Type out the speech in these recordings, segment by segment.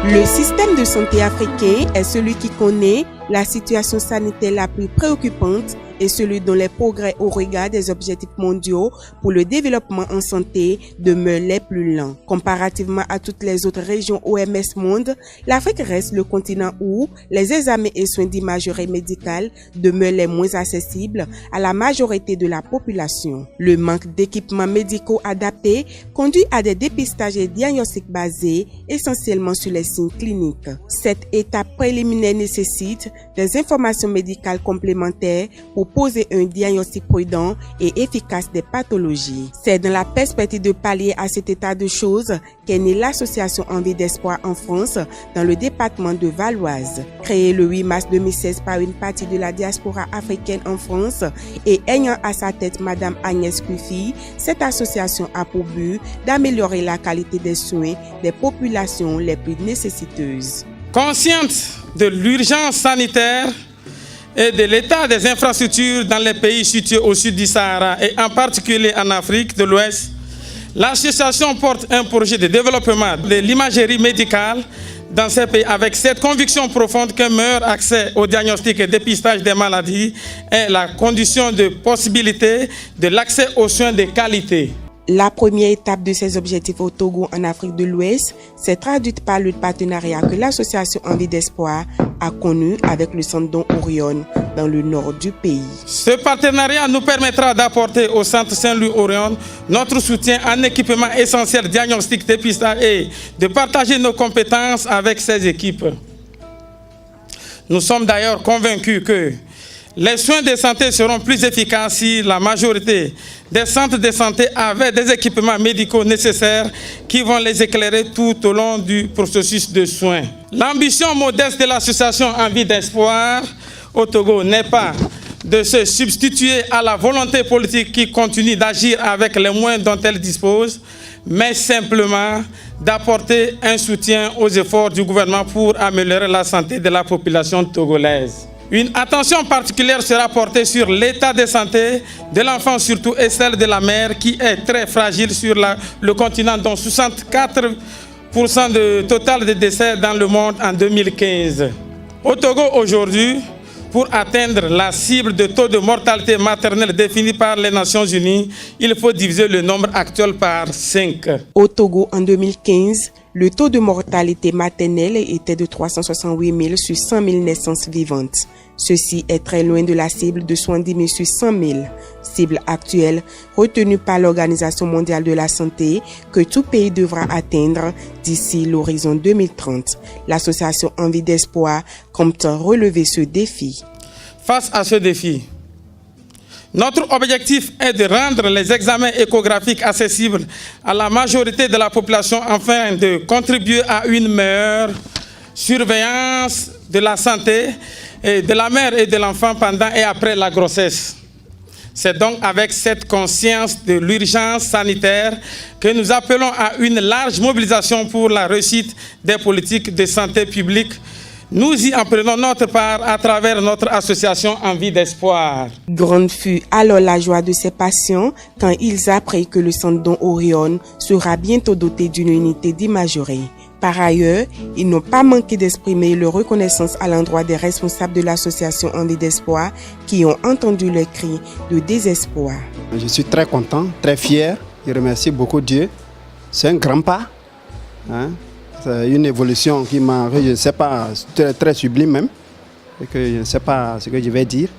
Le système de santé africain est celui qui connaît la situation sanitaire la plus préoccupante et celui dont les progrès au regard des objectifs mondiaux pour le développement en santé demeurent les plus lents. Comparativement à toutes les autres régions OMS Monde, l'Afrique reste le continent où les examens et soins d'imagerie médicale demeurent les moins accessibles à la majorité de la population. Le manque d'équipements médicaux adaptés conduit à des dépistages et diagnostics basés essentiellement sur les signes cliniques. Cette étape préliminaire nécessite des informations médicales complémentaires pour poser un diagnostic prudent et efficace des pathologies. C'est dans la perspective de pallier à cet état de choses qu'est née l'association Envie d'Espoir en France dans le département de Valoise. Créée le 8 mars 2016 par une partie de la diaspora africaine en France et ayant à sa tête Madame Agnès Kufi, cette association a pour but d'améliorer la qualité des soins des populations les plus nécessiteuses. Consciente de l'urgence sanitaire et de l'état des infrastructures dans les pays situés au sud du Sahara et en particulier en Afrique de l'Ouest, l'association porte un projet de développement de l'imagerie médicale dans ces pays avec cette conviction profonde qu'un meilleur accès au diagnostic et dépistage des maladies est la condition de possibilité de l'accès aux soins de qualité. La première étape de ces objectifs au Togo en Afrique de l'Ouest s'est traduite par le partenariat que l'association Envie d'Espoir a connu avec le Centre Don Orion dans le nord du pays. Ce partenariat nous permettra d'apporter au Centre Saint-Louis Orion notre soutien en équipement essentiel diagnostic, dépistage et de partager nos compétences avec ces équipes. Nous sommes d'ailleurs convaincus que les soins de santé seront plus efficaces si la majorité des centres de santé avaient des équipements médicaux nécessaires qui vont les éclairer tout au long du processus de soins. L'ambition modeste de l'association Envie d'Espoir au Togo n'est pas de se substituer à la volonté politique qui continue d'agir avec les moyens dont elle dispose, mais simplement d'apporter un soutien aux efforts du gouvernement pour améliorer la santé de la population togolaise. Une attention particulière sera portée sur l'état de santé de l'enfant surtout et celle de la mère qui est très fragile sur le continent, dont 64% de total de décès dans le monde en 2015. Au Togo aujourd'hui, pour atteindre la cible de taux de mortalité maternelle définie par les Nations Unies, il faut diviser le nombre actuel par 5. Au Togo, en 2015, le taux de mortalité maternelle était de 368 000 sur 100 000 naissances vivantes. Ceci est très loin de la cible de 70 000 sur 100 000, cible actuelle retenue par l'Organisation mondiale de la santé que tout pays devra atteindre d'ici l'horizon 2030. L'association Envie d'Espoir compte relever ce défi. Face à ce défi, notre objectif est de rendre les examens échographiques accessibles à la majorité de la population afin de contribuer à une meilleure surveillance de la santé de la mère et de l'enfant pendant et après la grossesse. C'est donc avec cette conscience de l'urgence sanitaire que nous appelons à une large mobilisation pour la réussite des politiques de santé publique. Nous y en prenons notre part à travers notre association Envie d'Espoir. Grande fut alors la joie de ces patients quand ils apprirent que le Centre Don Orion sera bientôt doté d'une unité d'imagerie. Par ailleurs, ils n'ont pas manqué d'exprimer leur reconnaissance à l'endroit des responsables de l'association Envie d'Espoir qui ont entendu leurs cris de désespoir. Je suis très content, très fier. Je remercie beaucoup Dieu. C'est un grand pas. C'est une évolution qui m'a, je ne sais pas, très sublime même. Et que je ne sais pas ce que je vais dire.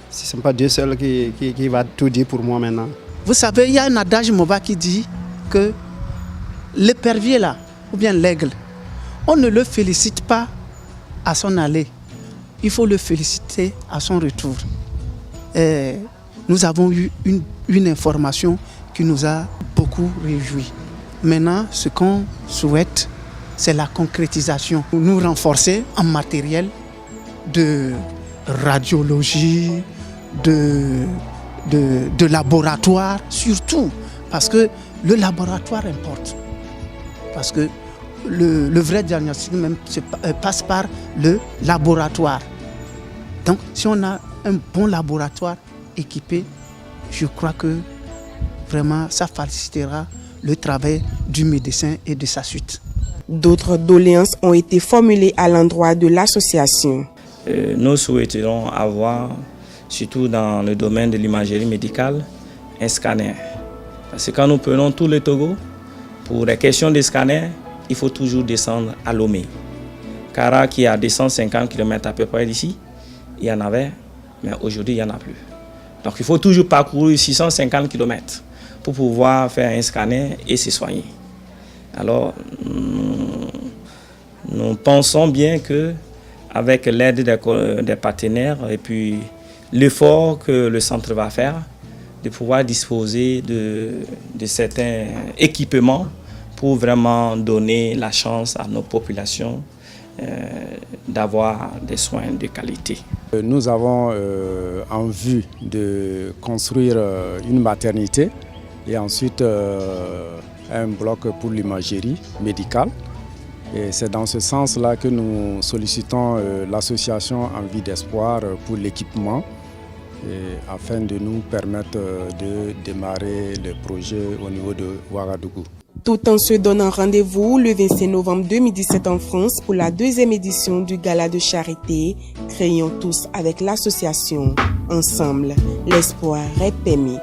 Si ce n'est pas Dieu seul qui va tout dire pour moi maintenant. Vous savez, il y a un adage Moba qui dit que l'épervier là, ou bien l'aigle, on ne le félicite pas à son aller. Il faut le féliciter à son retour. Et nous avons eu une information qui nous a beaucoup réjouis. Maintenant, ce qu'on souhaite, c'est la concrétisation. Nous renforcer en matériel de radiologie, de laboratoire, surtout parce que le laboratoire importe. Parce que le vrai diagnostic même passe par le laboratoire. Donc, si on a un bon laboratoire équipé, je crois que vraiment ça facilitera le travail du médecin et de sa suite. D'autres doléances ont été formulées à l'endroit de l'association. Nous souhaiterons avoir, surtout dans le domaine de l'imagerie médicale, un scanner. Parce que quand nous prenons tout le Togo, pour les questions de scanner, il faut toujours descendre à Lomé. Kara, qui est à 250 km à peu près d'ici, il y en avait, mais aujourd'hui il n'y en a plus. Donc il faut toujours parcourir 650 km pour pouvoir faire un scanner et se soigner. Alors, nous pensons bien qu'avec l'aide des partenaires et puis l'effort que le centre va faire, de pouvoir disposer de certains équipements pour vraiment donner la chance à nos populations d'avoir des soins de qualité. Nous avons en vue de construire une maternité et ensuite un bloc pour l'imagerie médicale. Et c'est dans ce sens-là que nous sollicitons l'association Envie d'Espoir pour l'équipement afin de nous permettre de démarrer le projet au niveau de Ouagadougou. Tout en se donnant rendez-vous le 25 novembre 2017 en France pour la 2e édition du Gala de charité, créons tous avec l'association. Ensemble, l'espoir est permis.